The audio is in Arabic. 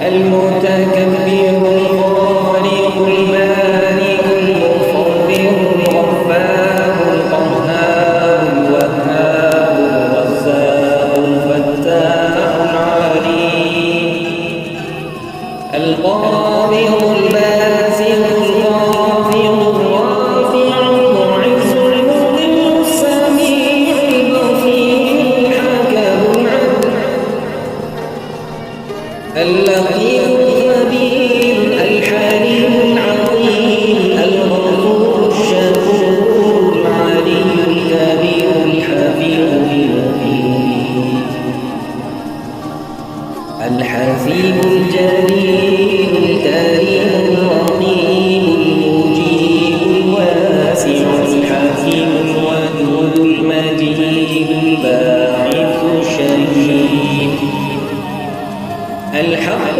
المتكبر الخالق المالك المصور الغفار القهار الوهاب الرزاق الفتاح العليم القابض الباسط الخافض الرافع المعز المذل السميع البصير الحكم العدل اللطيف الخبير الحليم العظيم الغفور الشكور العلي الكبير الحفيظ المبين الحسيب الجليل الكريم الرقيب المجيب الواسع الحكيم الودود المجيد الباعث الشهيد الحق